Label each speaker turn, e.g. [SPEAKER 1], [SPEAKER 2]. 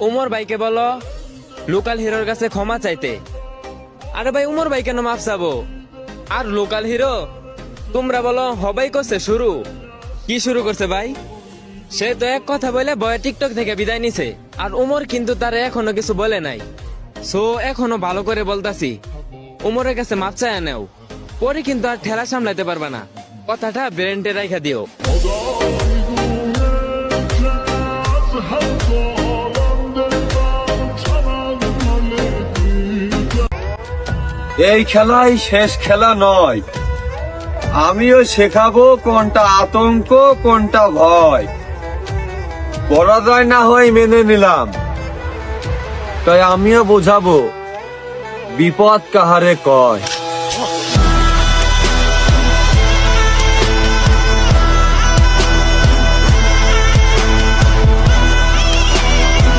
[SPEAKER 1] উমর ভাইকে বলো লোকাল হিরোর কাছে ক্ষমা চাইতে। আরে ভাই উমর ভাই কেন মাফ চাবো? আর লোকাল হিরো তোমরা বলো হবাই করছে শুরু। কি শুরু করছে ভাই? সে তো এক কথা বলে বয়ে টিকটক থেকে বিদায় নিছে, আর উমর কিন্তু তার এখনো কিছু বলে নাই। সো এখনো ভালো করে বলতাছি, উমরের কাছে মাপ চায় নেও, পরে কিন্তু আর ঠেলা সামলাইতে পারবা না। কথাটা ব্রেন্টে রাইখা দিও।
[SPEAKER 2] এই খেলাই শেষ খেলা নয়, আমিও শেখাবো কোনটা আতঙ্ক কোনটা ভয়। পরাজয় না হয় মেনে নিলাম, তাই আমিও বোঝাবো বিপদ কাহারে কয়।